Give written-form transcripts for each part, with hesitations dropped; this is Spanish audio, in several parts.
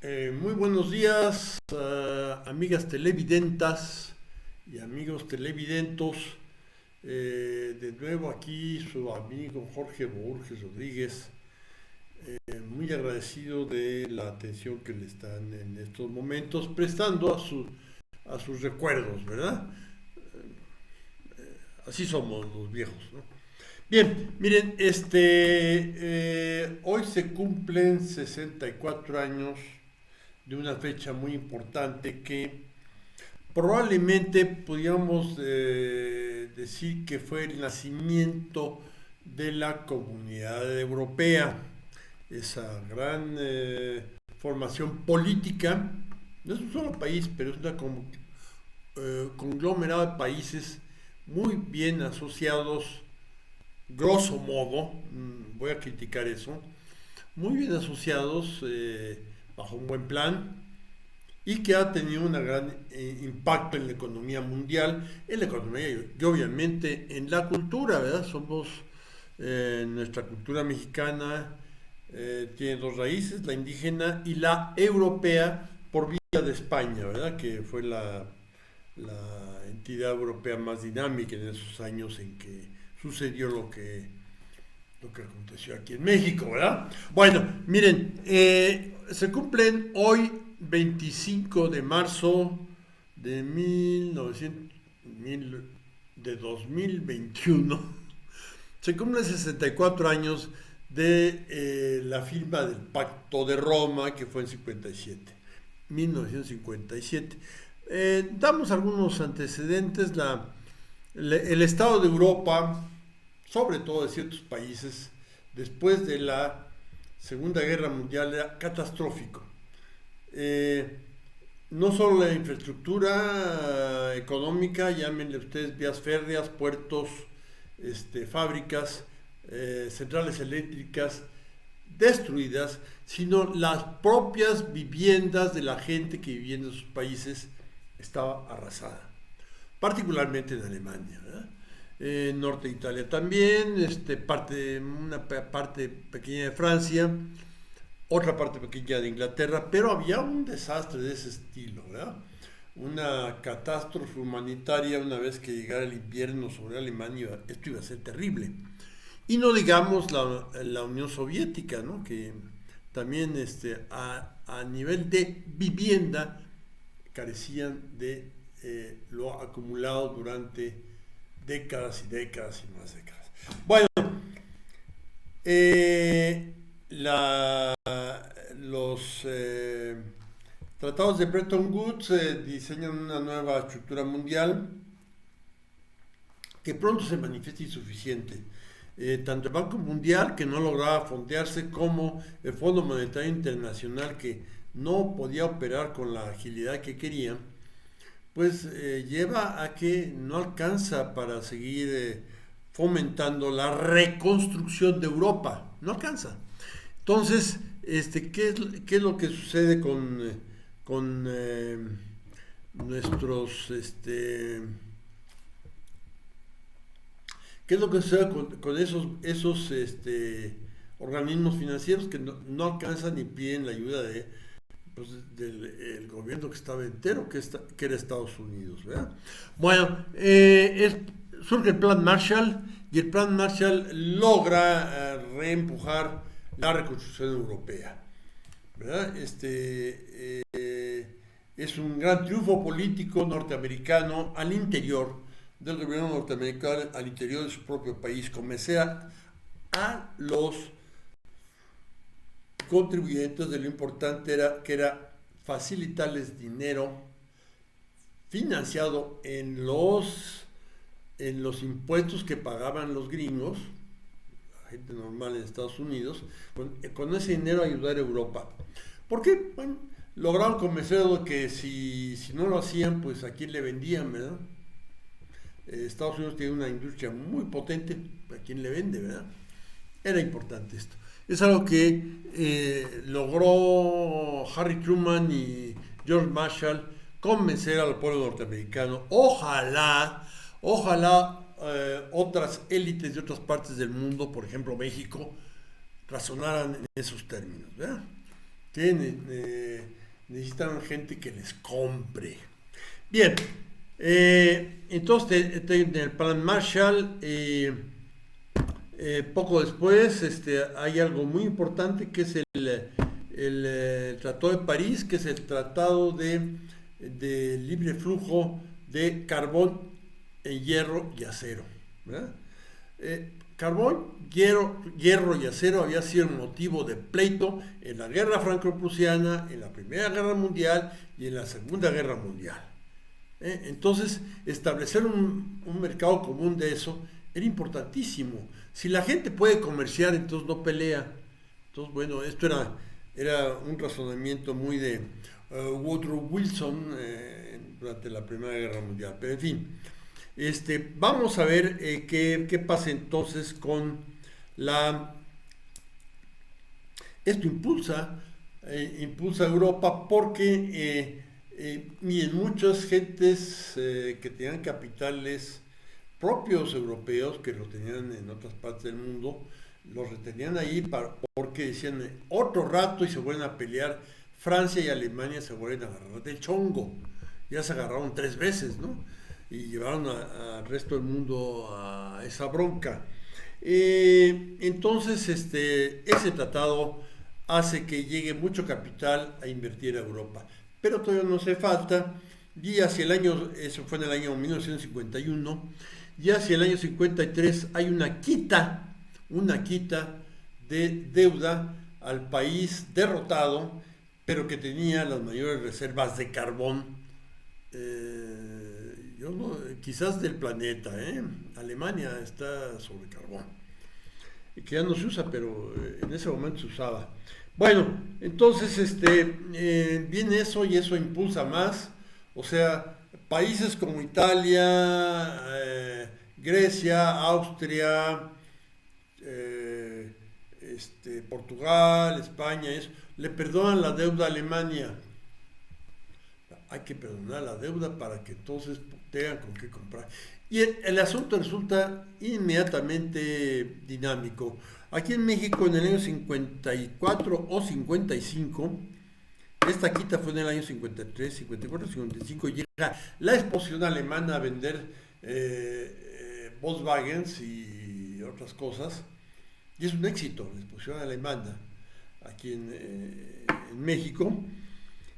Muy buenos días, amigas televidentas y amigos televidentos. De nuevo aquí su amigo Jorge Borges Rodríguez, muy agradecido de la atención que le están en estos momentos prestando a sus recuerdos, ¿verdad? Así somos los viejos, ¿no? Bien, miren, hoy se cumplen 64 años de una fecha muy importante que probablemente podríamos decir que fue el nacimiento de la Comunidad Europea, esa gran formación política. No es un solo país, pero es una conglomerado de países muy bien asociados, grosso modo, voy a criticar eso, muy bien asociados bajo un buen plan y que ha tenido un gran impacto en la economía mundial, en la economía y obviamente en la cultura, ¿verdad? Somos, nuestra cultura mexicana tiene dos raíces, la indígena y la europea por vía de España, ¿verdad? Que fue la entidad europea más dinámica en esos años en que sucedió lo que aconteció aquí en México, ¿verdad? Bueno, miren, se cumplen hoy 25 de marzo de 2021, se cumplen 64 años de la firma del Pacto de Roma, que fue en 1957. Damos algunos antecedentes. El Estado de Europa, sobre todo de ciertos países, después de la Segunda Guerra Mundial, era catastrófico. No solo la infraestructura económica, llámenle ustedes vías férreas, puertos, fábricas, centrales eléctricas destruidas, sino las propias viviendas de la gente que vivía en esos países estaba arrasada, particularmente en Alemania, ¿verdad? Norte de Italia también, una parte pequeña de Francia, otra parte pequeña de Inglaterra, pero había un desastre de ese estilo, ¿verdad? Una catástrofe humanitaria una vez que llegara el invierno sobre Alemania, esto iba a ser terrible. Y no digamos la Unión Soviética, ¿no? Que también a nivel de vivienda carecían de lo acumulado durante décadas y décadas y más décadas. Bueno, los tratados de Bretton Woods diseñan una nueva estructura mundial que pronto se manifiesta insuficiente. Tanto el Banco Mundial, que no lograba fondearse, como el Fondo Monetario Internacional, que no podía operar con la agilidad que quería, pues lleva a que no alcanza para seguir fomentando la reconstrucción de Europa. No alcanza. Entonces, ¿qué es lo que sucede con nuestros... ¿Qué es lo que sucede con esos organismos financieros que no alcanzan ni piden la ayuda del gobierno que estaba entero, que era Estados Unidos, ¿verdad? Bueno, surge el Plan Marshall y el Plan Marshall logra reempujar la reconstrucción europea, ¿verdad? Es un gran triunfo político norteamericano al interior del gobierno norteamericano, al interior de su propio país. Convencer a los contribuyentes de lo importante que era facilitarles dinero financiado en los impuestos que pagaban los gringos, la gente normal en Estados Unidos, con ese dinero ayudar a Europa. ¿Por qué? Bueno, lograron convencerlos de que si no lo hacían, pues a quién le vendían, ¿verdad? Estados Unidos tiene una industria muy potente, ¿a quién le vende, verdad? Era importante esto. Es algo que logró Harry Truman y George Marshall convencer al pueblo norteamericano. Ojalá otras élites de otras partes del mundo, por ejemplo México, razonaran en esos términos, ¿verdad? Necesitan gente que les compre. Bien, entonces en el plan Marshall, poco después hay algo muy importante que es el Tratado de París, que es el tratado de libre flujo de carbón, hierro y acero, ¿verdad? Carbón, hierro y acero había sido motivo de pleito en la guerra franco-prusiana, en la Primera Guerra Mundial y en la Segunda Guerra Mundial. Entonces, establecer un mercado común de eso era importantísimo. Si la gente puede comerciar, entonces no pelea. Entonces, bueno, esto era un razonamiento muy de Woodrow Wilson durante la Primera Guerra Mundial. Pero en fin, vamos a ver qué pasa entonces con esto impulsa a Europa porque miren, muchas gentes que tenían capitales propios europeos, que lo tenían en otras partes del mundo, los retenían ahí porque decían otro rato y se vuelven a pelear. Francia y Alemania se vuelven a agarrar de chongo. Ya se agarraron 3 veces, ¿no? Y llevaron al resto del mundo a esa bronca. Entonces, ese tratado hace que llegue mucho capital a invertir a Europa. Pero todavía no hace falta. Y hacia el año, eso fue en el año 1951, y hacia el año 53 hay una quita de deuda al país derrotado, pero que tenía las mayores reservas de carbón, quizás del planeta. Alemania está sobre carbón, que ya no se usa, pero en ese momento se usaba. Bueno, entonces viene eso y eso impulsa más, o sea, países como Italia, Grecia, Austria, Portugal, España, eso, le perdonan la deuda a Alemania. Hay que perdonar la deuda para que entonces tengan con qué comprar. Y el asunto resulta inmediatamente dinámico. Aquí en México, en el año 54 o 55, esta quita fue en el año 53, 54, 55, llega la exposición alemana a vender Volkswagens y otras cosas, y es un éxito la exposición alemana aquí en México.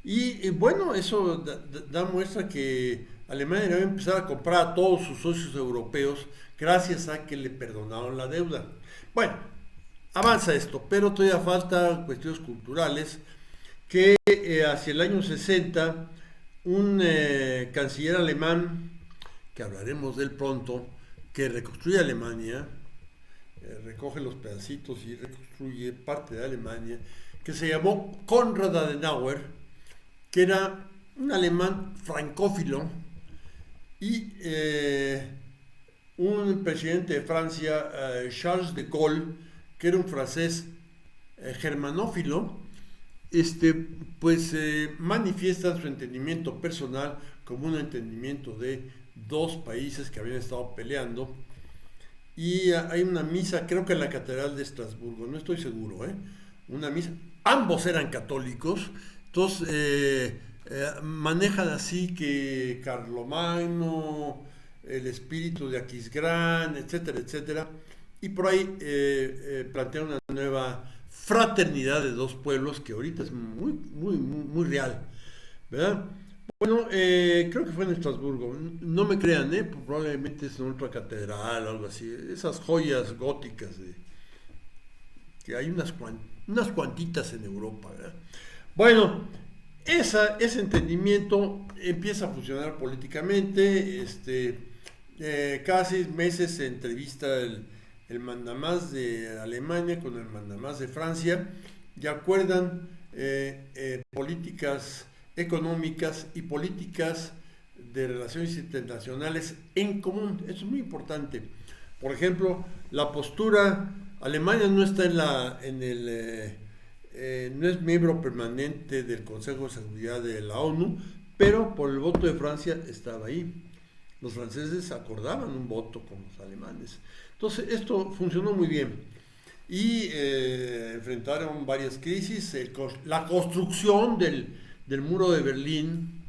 Y bueno, eso da muestra que Alemania debe empezar a comprar a todos sus socios europeos gracias a que le perdonaron la deuda. Bueno, avanza esto, pero todavía falta cuestiones culturales que hacia el año 60 un canciller alemán, que hablaremos de él pronto, que reconstruye Alemania, recoge los pedacitos y reconstruye parte de Alemania, que se llamó Konrad Adenauer, que era un alemán francófilo, y un presidente de Francia, Charles de Gaulle, que era un francés germanófilo, manifiesta su entendimiento personal como un entendimiento de 2 países que habían estado peleando. Y hay una misa, creo que en la Catedral de Estrasburgo, no estoy seguro, una misa, ambos eran católicos. Entonces manejan así que Carlomagno, el espíritu de Aquisgrán, etcétera, etcétera, y por ahí plantean una nueva fraternidad de 2 pueblos que ahorita es muy, muy, muy, muy real, ¿verdad? Bueno, creo que fue en Estrasburgo, no me crean, probablemente es en otra catedral o algo así, esas joyas góticas que hay unas cuantitas en Europa, ¿verdad? Bueno, ese entendimiento empieza a funcionar políticamente. Cada 6 meses se entrevista el mandamás de Alemania con el mandamás de Francia y acuerdan políticas económicas y políticas de relaciones internacionales en común. Eso es muy importante. Por ejemplo, la postura, Alemania no está no es miembro permanente del Consejo de Seguridad de la ONU, pero por el voto de Francia estaba ahí. Los franceses acordaban un voto con los alemanes. Entonces, esto funcionó muy bien. y enfrentaron varias crisis. La construcción del muro de Berlín,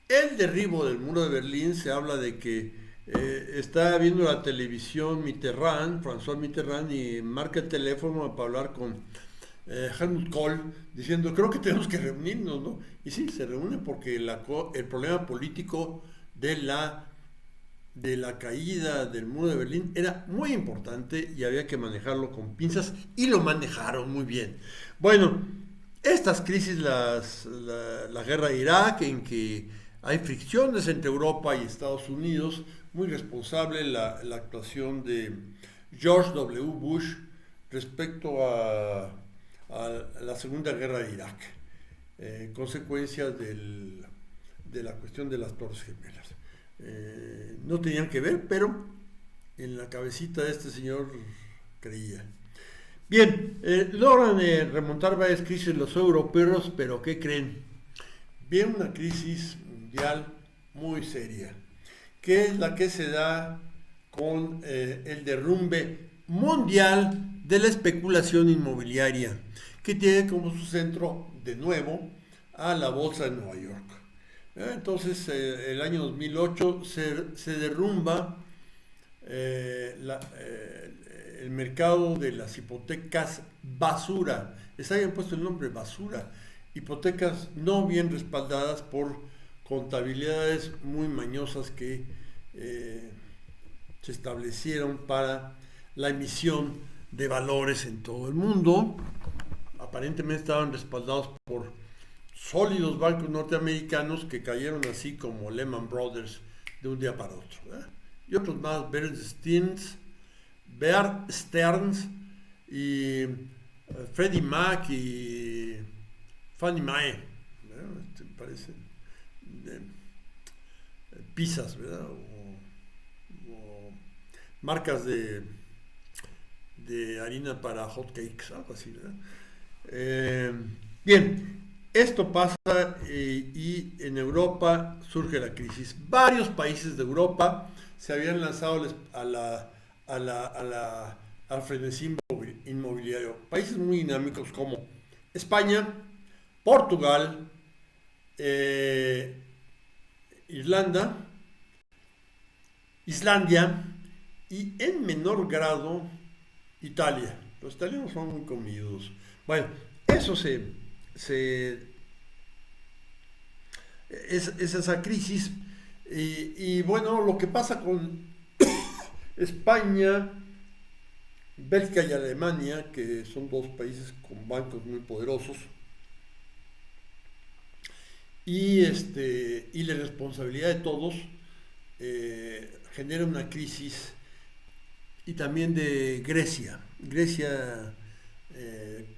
el derribo del muro de Berlín, se habla de que está viendo la televisión François Mitterrand, y marca el teléfono para hablar con Helmut Kohl, diciendo, creo que tenemos que reunirnos, ¿no? Y sí, se reúnen porque el problema político de la caída del muro de Berlín era muy importante y había que manejarlo con pinzas, y lo manejaron muy bien. Bueno, estas crisis, la guerra de Irak, en que hay fricciones entre Europa y Estados Unidos, muy responsable la actuación de George W. Bush respecto a la Segunda Guerra de Irak, consecuencias de la cuestión de las Torres Gemelas. No tenían que ver, pero en la cabecita de este señor creía. Bien, logran remontar varias crisis los europeos, pero ¿qué creen? Viene una crisis mundial muy seria, que es la que se da con el derrumbe mundial de la especulación inmobiliaria, que tiene como su centro, de nuevo, a la bolsa de Nueva York. Entonces, el año 2008 se derrumba el mercado de las hipotecas basura. Les habían puesto el nombre basura. Hipotecas no bien respaldadas por contabilidades muy mañosas que se establecieron para la emisión de valores en todo el mundo. Aparentemente estaban respaldados por sólidos bancos norteamericanos que cayeron así como Lehman Brothers de un día para otro, ¿verdad? Y otros más, Bear Stearns y Freddie Mac y Fannie Mae, parecen pizzas, ¿verdad? O marcas de harina para hot cakes, algo así, ¿verdad? Bien, esto pasa y en Europa surge la crisis. Varios países de Europa se habían lanzado al frenesí inmobiliario. Países muy dinámicos como España, Portugal, Islandia y en menor grado Italia. Los italianos son muy comidos. Bueno, eso es esa crisis. Y bueno, lo que pasa con España, Bélgica y Alemania, que son dos países con bancos muy poderosos, y la responsabilidad de todos, genera una crisis. Y también de Grecia. Grecia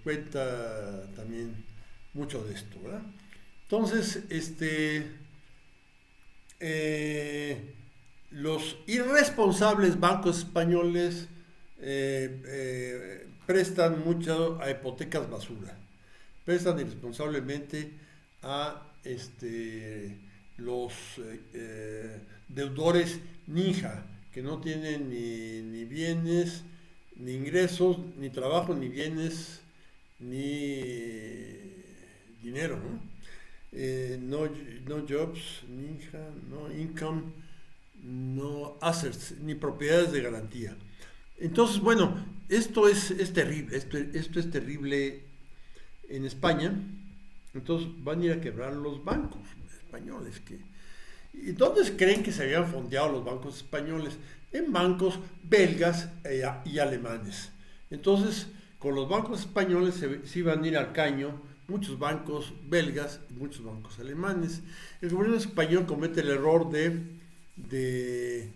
cuenta también mucho de esto, ¿verdad? Entonces, los irresponsables bancos españoles prestan mucho a hipotecas basura. Prestan irresponsablemente a los deudores ninja, que no tienen ni bienes, ni ingresos, ni trabajo, ni bienes, ni dinero, ¿no? No jobs, ninja, no income, no assets, ni propiedades de garantía. Entonces, bueno, esto es terrible, esto es terrible en España. Entonces van a ir a quebrar los bancos españoles. ¿Y dónde creen que se habían fondeado los bancos españoles? En bancos belgas y alemanes. Entonces, con los bancos españoles se iban a ir al caño muchos bancos belgas y muchos bancos alemanes. El gobierno español comete el error de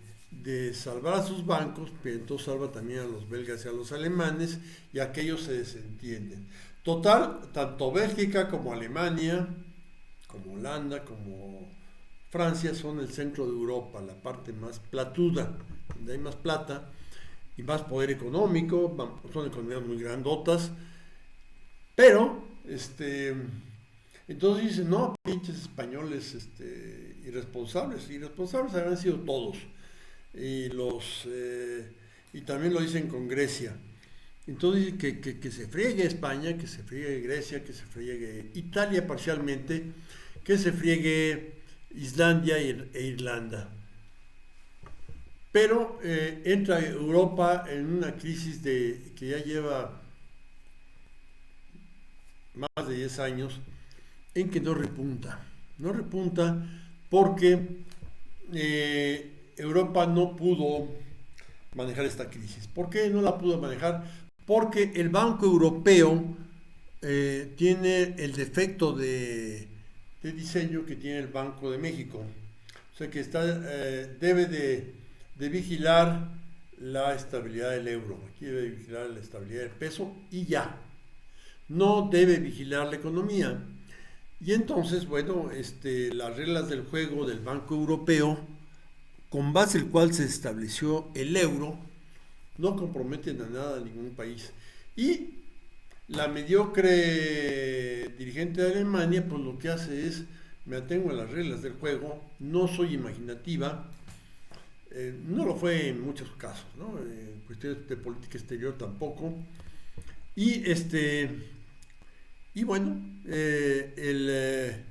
salvar a sus bancos, pero entonces salva también a los belgas y a los alemanes, y aquellos se desentienden. Total, tanto Bélgica como Alemania, como Holanda, como Francia son el centro de Europa, la parte más platuda, donde hay más plata y más poder económico, son economías muy grandotas, pero entonces dicen, no, pinches españoles irresponsables habían sido todos, y y también lo dicen con Grecia. Entonces que se friegue España, que se friegue Grecia, que se friegue Italia parcialmente, que se friegue Islandia e Irlanda. Pero entra Europa en una crisis que ya lleva más de 10 años, en que no repunta. No repunta porque Europa no pudo manejar esta crisis. ¿Por qué no la pudo manejar? Porque el Banco Europeo tiene el defecto de diseño que tiene el Banco de México. O sea que debe de vigilar la estabilidad del euro. Aquí debe vigilar la estabilidad del peso y ya. No debe vigilar la economía. Y entonces, bueno, las reglas del juego del Banco Europeo, con base en el cual se estableció el euro, no comprometen a nada a ningún país. Y la mediocre dirigente de Alemania, pues lo que hace es, me atengo a las reglas del juego, no soy imaginativa, no lo fue en muchos casos, ¿no? En cuestiones de política exterior tampoco. Y bueno, el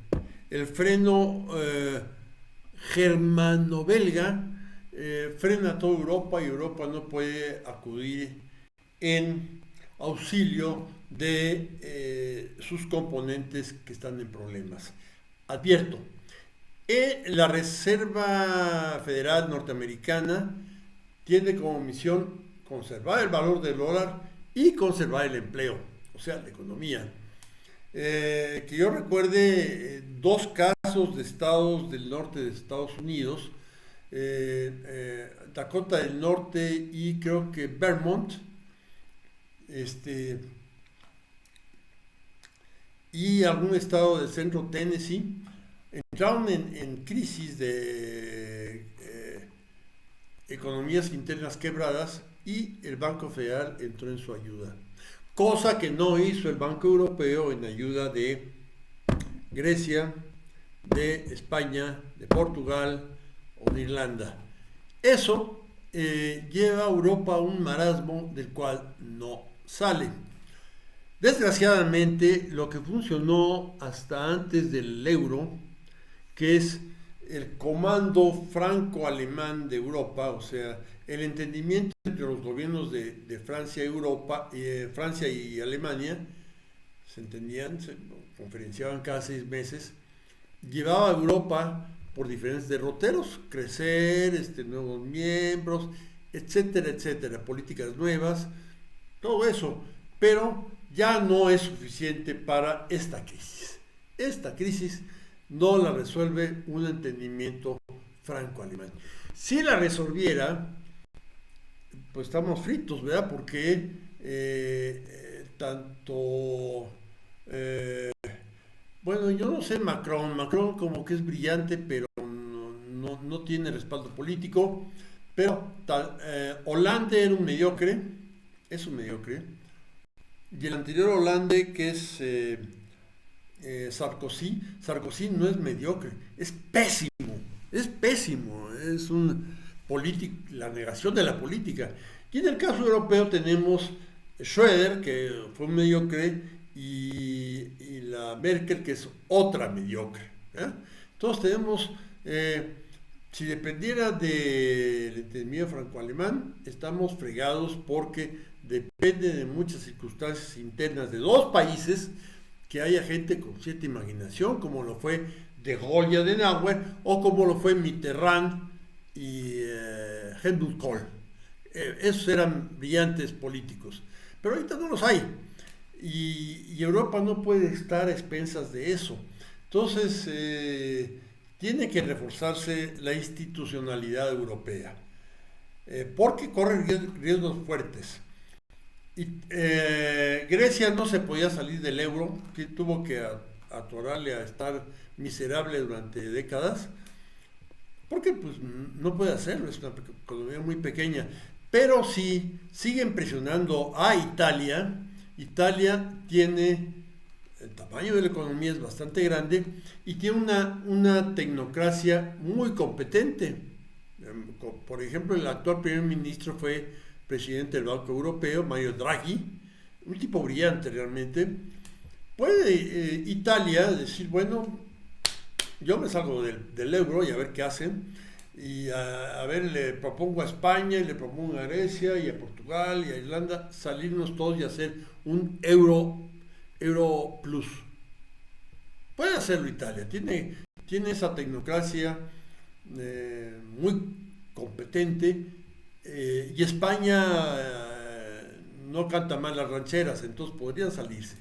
freno germano-belga frena a toda Europa y Europa no puede acudir en auxilio de sus componentes que están en problemas. Advierto, la Reserva Federal Norteamericana tiene como misión conservar el valor del dólar y conservar el empleo, o sea, la economía. Que yo recuerde dos casos de estados del norte de Estados Unidos, Dakota del Norte y creo que Vermont, y algún estado del centro Tennessee, entraron en crisis de economías internas quebradas y el Banco Federal entró en su ayuda. Cosa que no hizo el Banco Europeo en ayuda de Grecia, de España, de Portugal o de Irlanda. Eso lleva a Europa a un marasmo del cual no sale. Desgraciadamente, lo que funcionó hasta antes del euro, que es el comando franco-alemán de Europa, o sea, el entendimiento entre los gobiernos de Francia y Francia y Alemania, se entendían, se conferenciaban cada 6 meses, llevaba a Europa por diferentes derroteros, crecer, nuevos miembros, etcétera, etcétera, políticas nuevas, todo eso, pero ya no es suficiente para esta crisis. Esta crisis no la resuelve un entendimiento franco-alemán. Si la resolviera, pues estamos fritos, ¿verdad? Porque bueno, yo no sé Macron como que es brillante, pero no tiene respaldo político, pero Hollande era un mediocre, es un mediocre, y el anterior Hollande, que es Sarkozy no es mediocre, es pésimo, es la negación de la política. Y en el caso europeo tenemos Schröder, que fue un mediocre, y la Merkel, que es otra mediocre. Entonces tenemos, si dependiera del entendimiento franco-alemán, estamos fregados porque depende de muchas circunstancias internas de dos países, que haya gente con cierta imaginación, como lo fue de Gaulle y Adenauer, o como lo fue Mitterrand y Helmut Kohl. Esos eran brillantes políticos, pero ahorita no los hay, y Europa no puede estar a expensas de eso. Entonces tiene que reforzarse la institucionalidad europea, porque corre riesgos fuertes. Y Grecia no se podía salir del euro, que tuvo que atorarle a estar miserable durante décadas, porque pues no puede hacerlo, es una economía muy pequeña. Pero si siguen presionando a Italia, Italia tiene, el tamaño de la economía es bastante grande y tiene una tecnocracia muy competente. Por ejemplo, el actual primer ministro fue presidente del Banco Europeo, Mario Draghi, un tipo brillante realmente. Puede Italia decir, bueno, yo me salgo del euro y a ver qué hacen. Y a ver, le propongo a España, y le propongo a Grecia, y a Portugal, y a Irlanda, salirnos todos y hacer un euro plus. Puede hacerlo Italia, tiene esa tecnocracia muy competente, y España no canta mal las rancheras, entonces podrían salirse.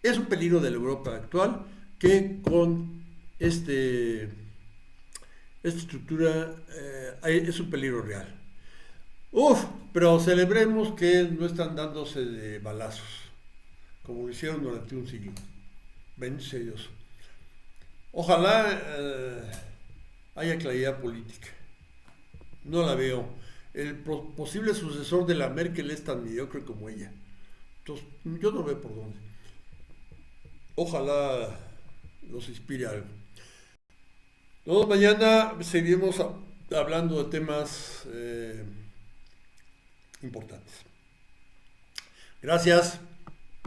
Es un peligro de la Europa actual que con esta estructura es un peligro real. Uf, pero celebremos que no están dándose de balazos, como lo hicieron durante un siglo. Bendito sea Dios. Ojalá haya claridad política. No la veo. El posible sucesor de la Merkel es tan mediocre como ella. Entonces, yo no veo por dónde. Ojalá los inspire algo. Luego mañana seguiremos hablando de temas importantes. Gracias.